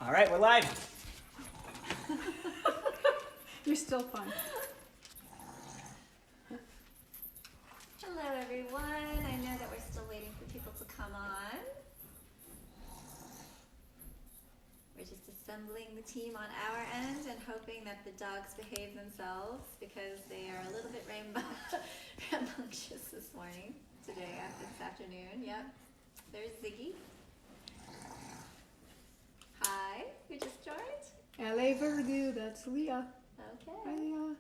All right, we're live. You're still fun. Hello everyone. I know that we're still waiting for people to come on. We're just assembling the team on our end and hoping that the dogs behave themselves because they are a little bit rambunctious this morning, this afternoon. Yep. There's Ziggy. Hi, who just joined? LA Verdu, that's Leah. Okay. Hi, Leah.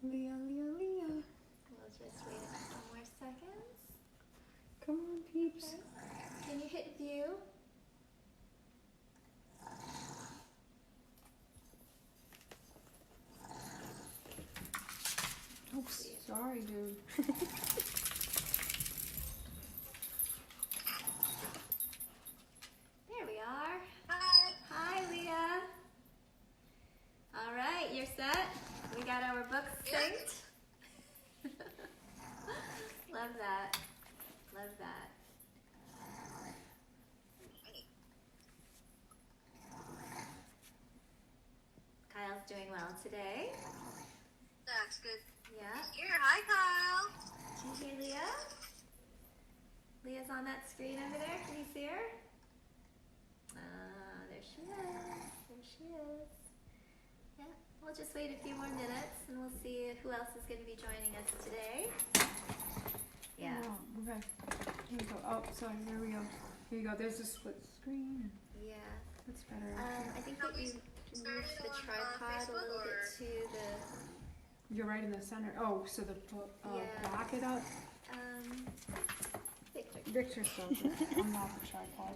Leah. We'll just wait a couple more seconds. Come on, peeps. Okay. Can you hit view? Oops, sorry, dude. There we are. Hi, Leah. All right, you're set? We got our books synced? Love that. Love that. Kyle's doing well today. That's good. Yeah. Here, hi Kyle. Did you hear Leah? Leah's on that screen over there. Can you see her? There she is. There she is. Yeah, we'll just wait a few more minutes and we'll see who else is going to be joining us today. Yeah. Oh, okay. Here we go. Oh, sorry. There we go. Here you go. There's a split screen. Yeah. That's better. I think that you moved the tripod a little bit to the... You're right in the center. Oh, so the Yeah. back it up. Victor still. I'm not the tripod.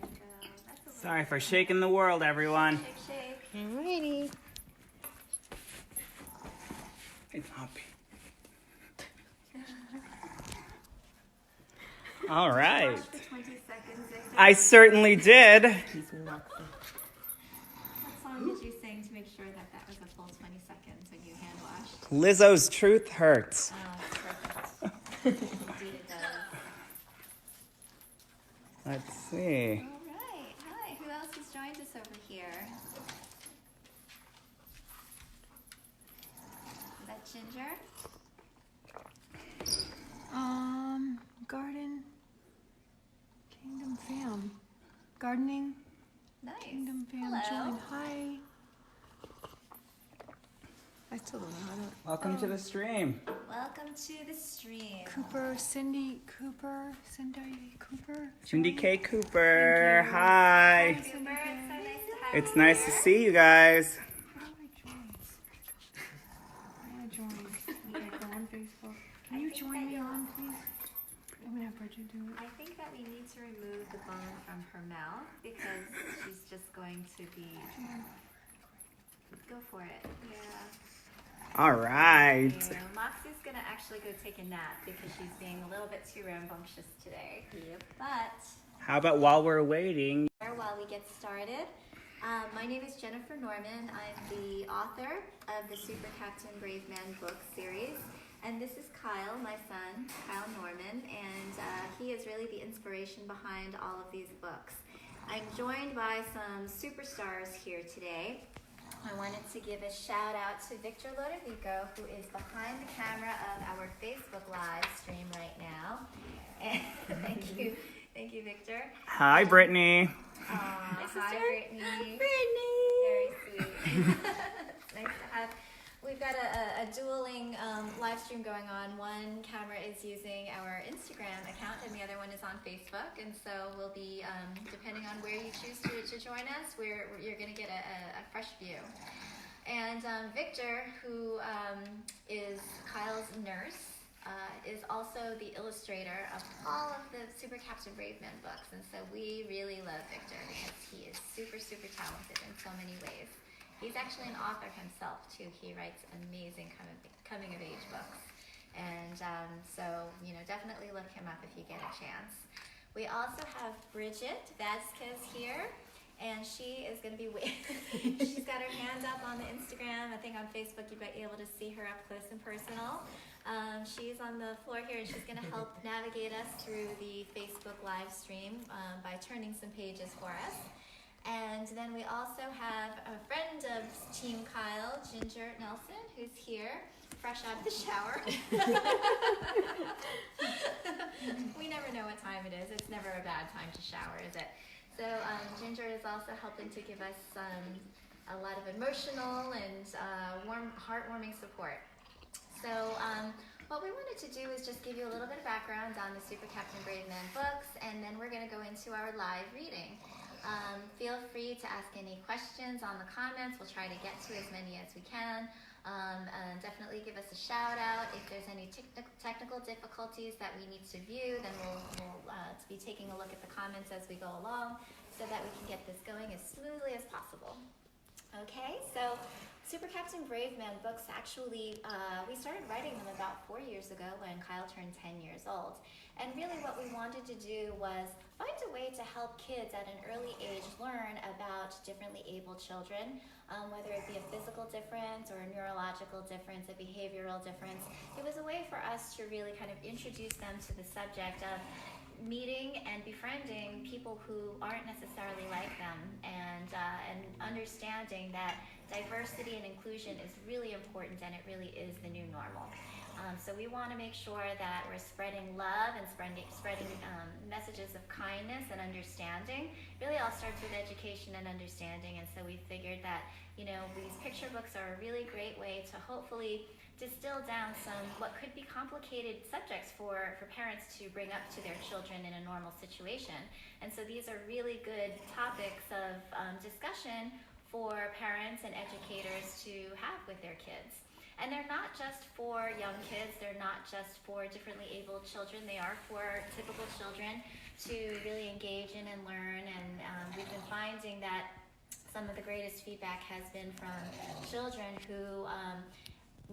That's a Sorry for shaking the world, everyone. shake. Alrighty. It's happy. All right. Watch for 20 seconds. I certainly did. What song did you sing to make sure that that was a full 20 seconds when you hand washed? Lizzo's Truth Hurts. Oh, perfect. Indeed it does. Let's see. All right. Hi. Who else has joined us over here? Is that Ginger? Garden. Kingdom Fam. Gardening. Nice. Kingdom Fam. Hello. Join. Hi. I still don't know how to. Welcome to the stream. Welcome to the stream. Cindy Cooper. Cindy K. Cooper. Hi. Super. It's so nice to have It's you nice to here. see you guys. How do I join? Okay, go on Facebook. Can you join me on, please? I'm gonna have Bridget do it. I think that we need to remove the bone from her mouth because she's just going to be... Go for it. Yeah. All right. Yeah. Moxie's going to actually go take a nap because she's being a little bit too rambunctious today. Yep. But... How about while we're waiting? While we get started, my name is Jennifer Norman. I'm the author of the SuperCaptainBraveMan book series. And this is Kyle, my son, Kyle Norman, and he is really the inspiration behind all of these books. I'm joined by some superstars here today. I wanted to give a shout out to Victor Lodovico, who is behind the camera of our Facebook live stream right now. And thank you, Victor. Hi, Brittany. Hi, Brittany. Brittany! Very sweet. It's nice to have. We've got a dueling live stream going on. One camera is using our Instagram account and the other one is on Facebook. And so we'll be, depending on where you choose to join us, you're going to get a fresh view. And Victor, who is Kyle's nurse, is also the illustrator of all of the SuperCaptainBraveMan books. And so we really love Victor because he is super, super talented in so many ways. He's actually an author himself, too. He writes amazing coming-of-age books. And so, definitely look him up if you get a chance. We also have Bridget Vasquez here, and she is going to be she's got her hand up on the Instagram. I think on Facebook you might be able to see her up close and personal. She's on the floor here, and she's going to help navigate us through the Facebook live stream by turning some pages for us. And then we also have a friend of Team Kyle, Ginger Nelson, who's here, fresh out of the shower. We never know what time it is. It's never a bad time to shower, is it? So Ginger is also helping to give us a lot of emotional and heartwarming support. So what we wanted to do is just give you a little bit of background on the Super Captain Brave Man books, and then we're going to go into our live reading. Feel free to ask any questions on the comments. We'll try to get to as many as we can. And definitely give us a shout out. If there's any technical difficulties that we need to view, then we'll be taking a look at the comments as we go along so that we can get this going as smoothly as possible. Okay, so Super Captain Brave Man books, actually, we started writing them about 4 years ago when Kyle turned 10 years old. And really what we wanted to do was find a way to help kids at an early age learn about differently abled children, whether it be a physical difference or a neurological difference, a behavioral difference. It was a way for us to really kind of introduce them to the subject of meeting and befriending people who aren't necessarily like them, and understanding that diversity and inclusion is really important, and it really is the new normal. So we want to make sure that we're spreading love and spreading messages of kindness and understanding. Really all starts with education and understanding, and so we figured that, you know, these picture books are a really great way to hopefully distill down some what could be complicated subjects for parents to bring up to their children in a normal situation. And so these are really good topics of discussion for parents and educators to have with their kids. And they're not just for young kids, they're not just for differently abled children, they are for typical children to really engage in and learn. And we've been finding that some of the greatest feedback has been from children who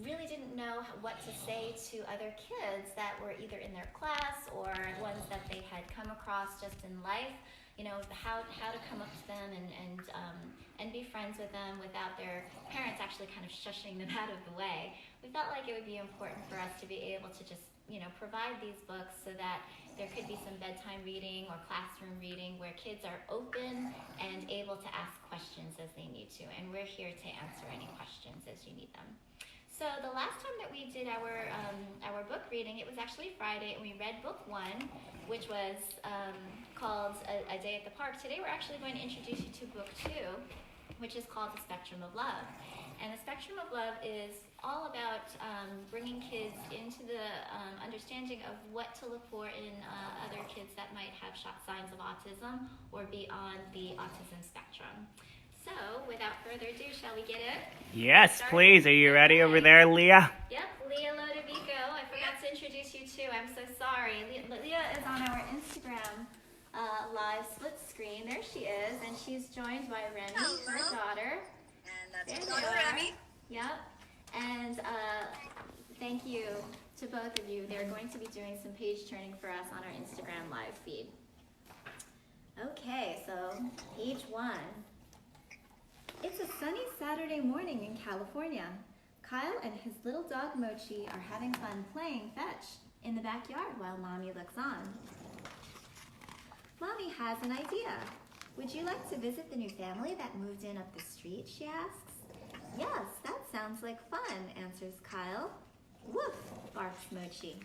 really didn't know what to say to other kids that were either in their class or ones that they had come across just in life. You know, how to come up to them and be friends with them without their parents actually kind of shushing them out of the way. We felt like it would be important for us to be able to just, you know, provide these books so that there could be some bedtime reading or classroom reading where kids are open and able to ask questions as they need to. And we're here to answer any questions as you need them. So the last time that we did our book reading, it was actually Friday, and we read book 1, which was called A Day at the Park. Today we're actually going to introduce you to book 2, which is called The Spectrum of Love. And The Spectrum of Love is all about bringing kids into the understanding of what to look for in other kids that might have signs of autism or be on the autism spectrum. So, without further ado, shall we get in? Yes, please. Are you ready over there, Leah? Yep, Leah Lodovico. I forgot to introduce you too. I'm so sorry. Leah is on our Instagram live split screen. There she is, and she's joined by Remy, her daughter. And that's There my you daughter, are. Remy. Yep. And thank you to both of you. They're going to be doing some page turning for us on our Instagram live feed. Okay, so page 1. It's a sunny Saturday morning in California. Kyle and his little dog Mochi are having fun playing fetch in the backyard while Mommy looks on. Mommy has an idea. Would you like to visit the new family that moved in up the street, she asks. Yes, that sounds like fun, answers Kyle. Woof, barks Mochi.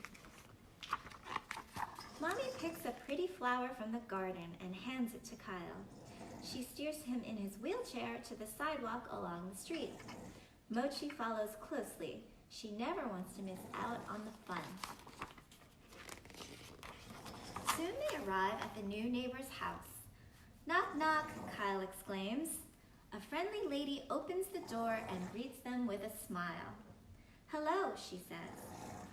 Mommy picks a pretty flower from the garden and hands it to Kyle. She steers him in his wheelchair to the sidewalk along the street. Mochi follows closely. She never wants to miss out on the fun. Soon they arrive at the new neighbor's house. Knock, knock, Kyle exclaims. A friendly lady opens the door and greets them with a smile. Hello, she says.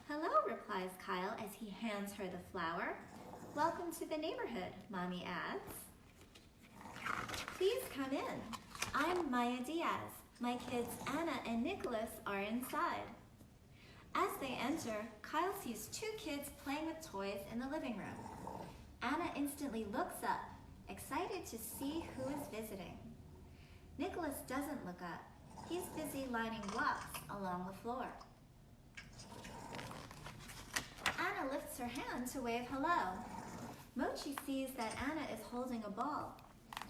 Hello, replies Kyle as he hands her the flower. Welcome to the neighborhood, Mommy adds. Please come in. I'm Maya Diaz. My kids Anna and Nicholas are inside. As they enter, Kyle sees 2 kids playing with toys in the living room. Anna instantly looks up, excited to see who is visiting. Nicholas doesn't look up. He's busy lining blocks along the floor. Anna lifts her hand to wave hello. Mochi sees that Anna is holding a ball.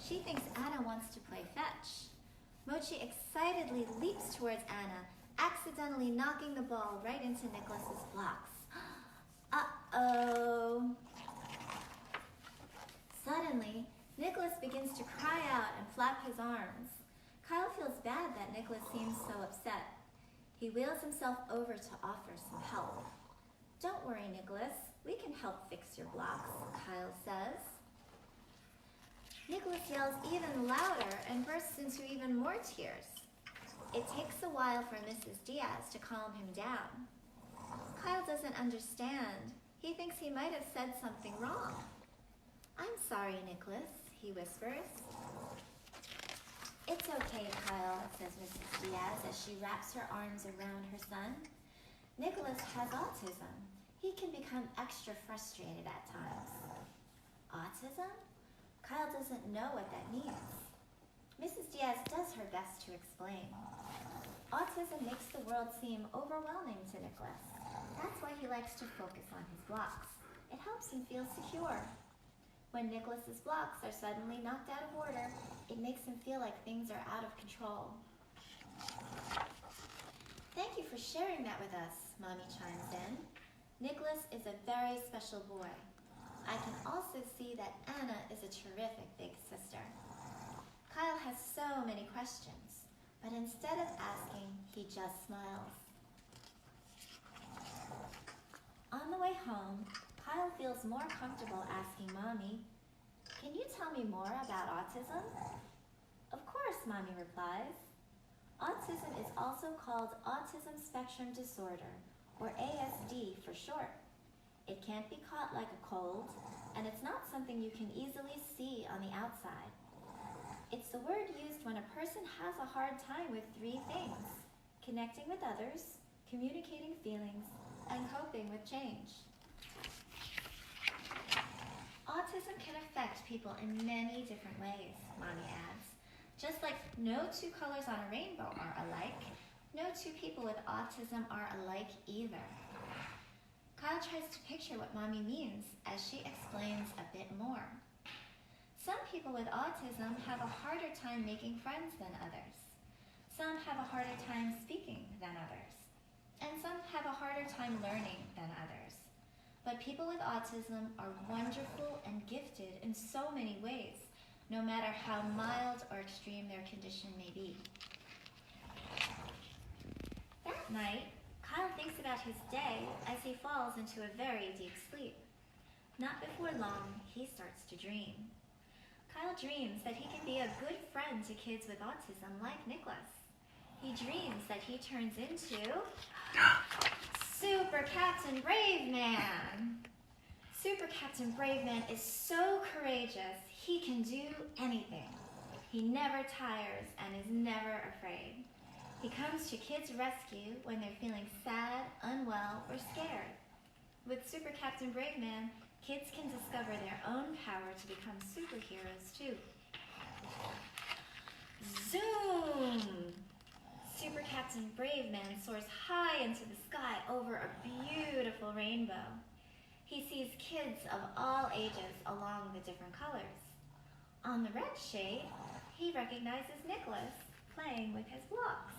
She thinks Anna wants to play fetch. Mochi excitedly leaps towards Anna, accidentally knocking the ball right into Nicholas's blocks. Uh-oh. Suddenly, Nicholas begins to cry out and flap his arms. Kyle feels bad that Nicholas seems so upset. He wheels himself over to offer some help. Don't worry, Nicholas. We can help fix your blocks, Kyle says. Nicholas yells even louder and bursts into even more tears. It takes a while for Mrs. Diaz to calm him down. Kyle doesn't understand. He thinks he might have said something wrong. I'm sorry, Nicholas, he whispers. It's okay, Kyle, says Mrs. Diaz as she wraps her arms around her son. Nicholas has autism. He can become extra frustrated at times. Autism? Kyle doesn't know what that means. Mrs. Diaz does her best to explain. Autism makes the world seem overwhelming to Nicholas. That's why he likes to focus on his blocks. It helps him feel secure. When Nicholas's blocks are suddenly knocked out of order, it makes him feel like things are out of control. Thank you for sharing that with us, Mommy chimes in. Nicholas is a very special boy. I can also see that Anna is a terrific big sister. Kyle has so many questions, but instead of asking, he just smiles. On the way home, Kyle feels more comfortable asking Mommy, "Can you tell me more about autism?" "Of course," Mommy replies. Autism is also called Autism Spectrum Disorder, or ASD for short. It can't be caught like a cold, and it's not something you can easily see on the outside. It's the word used when a person has a hard time with three things: connecting with others, communicating feelings, and coping with change. Autism can affect people in many different ways, Mommy adds. Just like no two colors on a rainbow are alike, no two people with autism are alike either. Kyle tries to picture what Mommy means as she explains a bit more. Some people with autism have a harder time making friends than others. Some have a harder time speaking than others. And some have a harder time learning than others. But people with autism are wonderful and gifted in so many ways, no matter how mild or extreme their condition may be. That night, Kyle thinks about his day as he falls into a very deep sleep. Not before long, he starts to dream. Kyle dreams that he can be a good friend to kids with autism like Nicholas. He dreams that he turns into SuperCaptainBraveMan. SuperCaptainBraveMan is so courageous, he can do anything. He never tires and is never afraid. He comes to kids' rescue when they're feeling sad, unwell, or scared. With SuperCaptainBraveMan, kids can discover their own power to become superheroes too. Zoom! SuperCaptainBraveMan soars high into the sky over a beautiful rainbow. He sees kids of all ages along the different colors. On the red shade, he recognizes Nicholas playing with his blocks.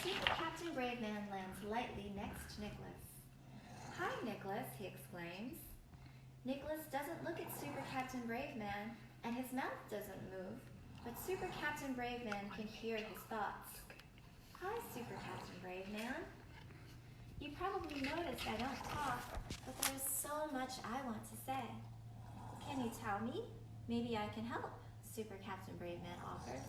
SuperCaptainBraveMan lands lightly next to Nicholas. "Hi, Nicholas," he exclaims. Nicholas doesn't look at SuperCaptainBraveMan, and his mouth doesn't move, but SuperCaptainBraveMan can hear his thoughts. "Hi, SuperCaptainBraveMan. You probably noticed I don't talk, but there's so much I want to say. Can you tell me? Maybe I can help," SuperCaptainBraveMan offers.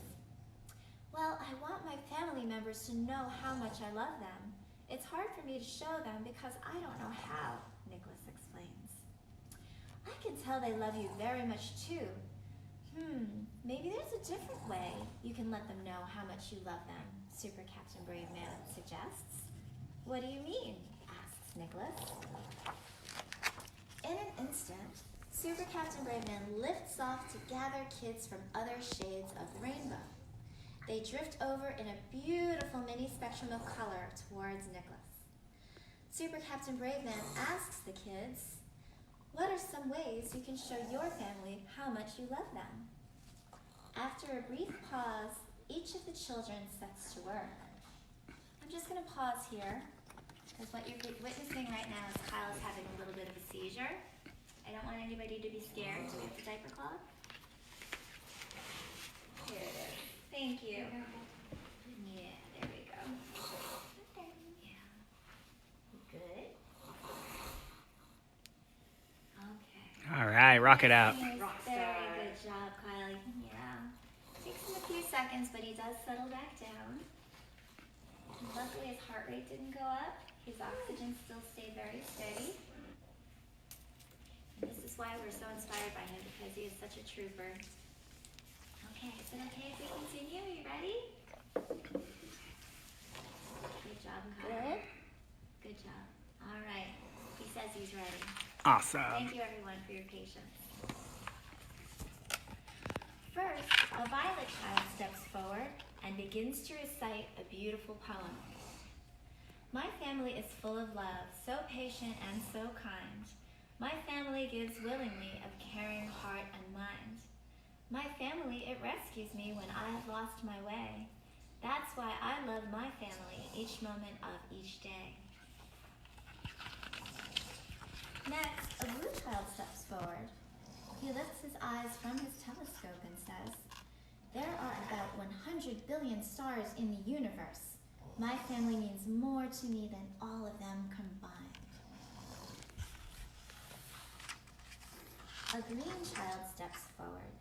"Well, I want my family members to know how much I love them. It's hard for me to show them because I don't know how," Nicholas explains. "I can tell they love you very much too. Maybe there's a different way you can let them know how much you love them," SuperCaptainBraveMan suggests. "What do you mean?" asks Nicholas. In an instant, SuperCaptainBraveMan lifts off to gather kids from other shades of the rainbow. They drift over in a beautiful mini spectrum of color towards Nicholas. Super Captain Braveman asks the kids, what are some ways you can show your family how much you love them? After a brief pause, each of the children sets to work. I'm just going to pause here, because what you're witnessing right now is Kyle's having a little bit of a seizure. I don't want anybody to be scared. Do we have the diaper cloth? Here it is. Thank you. Yeah, there we go. Okay. Yeah. Good. Okay. All right, rock it out. Very good job, Kyle. Yeah. Takes him a few seconds, but he does settle back down. And luckily, his heart rate didn't go up. His oxygen still stayed very steady. And this is why we're so inspired by him, because he is such a trooper. Okay, is it okay if we continue? Are you ready? Good job, Kyle. Good job. All right. He says he's ready. Awesome. Thank you, everyone, for your patience. First, a violet child steps forward and begins to recite a beautiful poem. My family is full of love, so patient and so kind. My family gives willingly of caring heart and mind. My family, it rescues me when I have lost my way. That's why I love my family each moment of each day. Next, a blue child steps forward. He lifts his eyes from his telescope and says, there are about 100 billion stars in the universe. My family means more to me than all of them combined. A green child steps forward.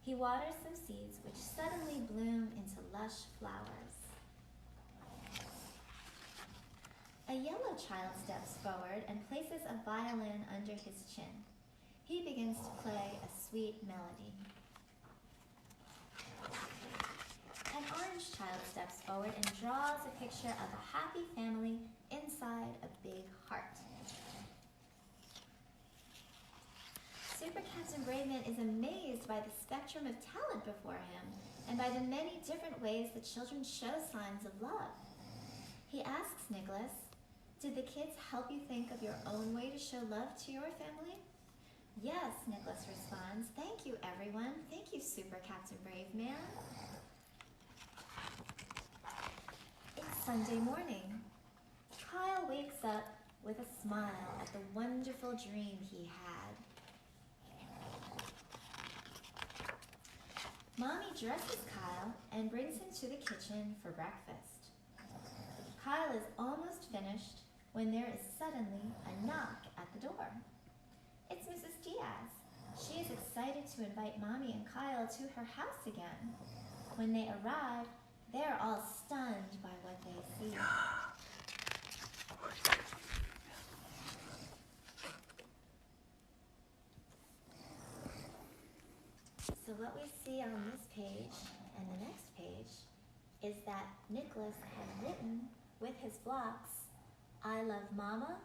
He waters some seeds which suddenly bloom into lush flowers. A yellow child steps forward and places a violin under his chin. He begins to play a sweet melody. An orange child steps forward and draws a picture of a happy family inside a big heart. Super Captain Braveman is amazed by the spectrum of talent before him and by the many different ways that children show signs of love. He asks Nicholas, did the kids help you think of your own way to show love to your family? Yes, Nicholas responds. Thank you, everyone. Thank you, Super Captain Braveman. It's Sunday morning. Kyle wakes up with a smile at the wonderful dream he had. Mommy dresses Kyle and brings him to the kitchen for breakfast. Kyle is almost finished when there is suddenly a knock at the door. It's Mrs. Diaz. She is excited to invite Mommy and Kyle to her house again. When they arrive, they are all stunned by what they see. So what we see on this page and the next page is that Nicholas had written with his blocks, I love Mama,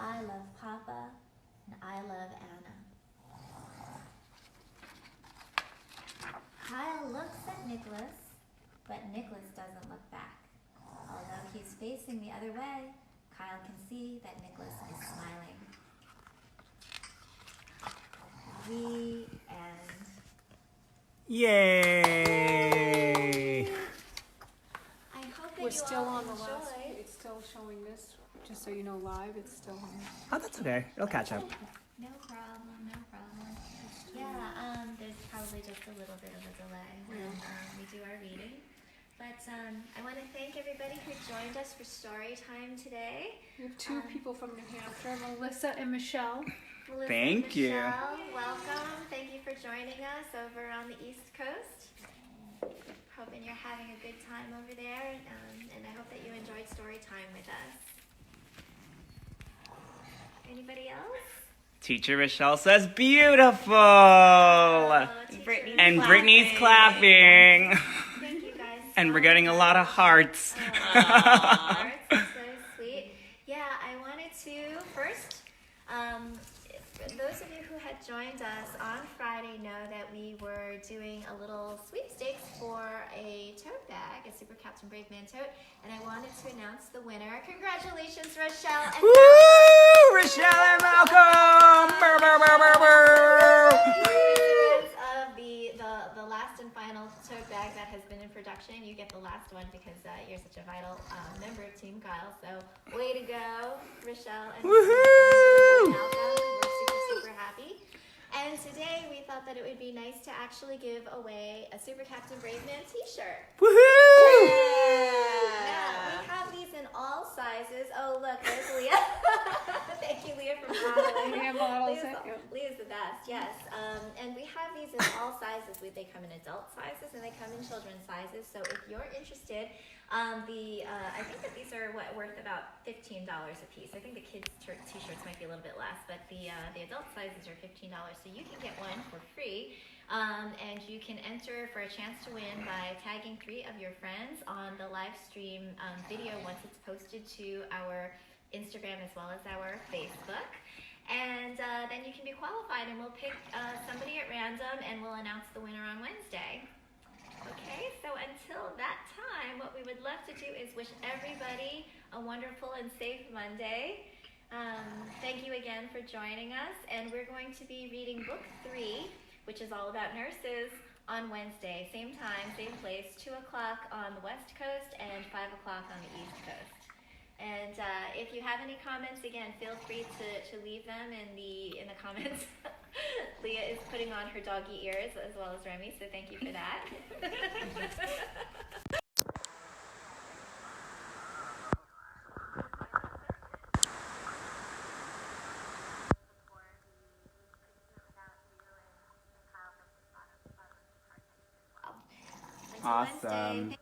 I love Papa, and I love Anna. Kyle looks at Nicholas, but Nicholas doesn't look back. Although he's facing the other way, Kyle can see that Nicholas is smiling. The end. Yay! I hope that We're you still all on the enjoyed. last, it's still showing this, just so you know, live, it's still on. Oh, that's okay. It'll catch up. No problem, no problem. Yeah, there's probably just a little bit of a delay when we do our reading. But I want to thank everybody who joined us for story time today. We have two people from New Hampshire, Melissa and Michelle. Melissa Thank and you. Michelle, welcome. Thank you for joining us over on the East Coast. Hoping you're having a good time over there, and I hope that you enjoyed story time with us. Anybody else? Teacher Michelle says beautiful. Teacher And Brittany's clapping. Thank you guys. And we're getting a lot of hearts. Hearts, that's so sweet. Yeah, I wanted to first Those of you who had joined us on Friday know that we were doing a little sweepstakes for a tote bag, a Super Captain Brave Man tote, and I wanted to announce the winner. Congratulations, Rochelle and Woo! Rochelle and Malcolm! Brr, brr, brr, brr, brr. recipients of the last and final tote bag that has been in production. You get the last one because you're such a vital member of Team Kyle. So way to go, Rochelle and Woohoo! Malcolm. We're super happy. And today we thought that it would be nice to actually give away a Super Captain Brave Man t-shirt. Woohoo! Now, we have these in all sizes. Oh, look, there's Leah. Thank you, Leah, for modeling. We have models, yeah. Leah's the best, yes. And we have these in all sizes. They come in adult sizes and they come in children's sizes. So if you're interested, I think that these are worth about $15 a piece. I think the kids' t-shirts might be a little bit less, but the adult sizes are $15. So you can get one for free. And you can enter for a chance to win by tagging 3 of your friends on the live stream video once it's posted to our Instagram as well as our Facebook. And then you can be qualified, and we'll pick somebody at random, and we'll announce the winner on Wednesday. Okay, so until that time, what we would love to do is wish everybody a wonderful and safe Monday. Thank you again for joining us, and we're going to be reading book 3, which is all about nurses, on Wednesday. Same time, same place, 2 o'clock on the West Coast and 5 o'clock on the East Coast. And if you have any comments, again, feel free to leave them in the comments. Leah is putting on her doggy ears as well as Remy, so thank you for that. Until Awesome. Wednesday.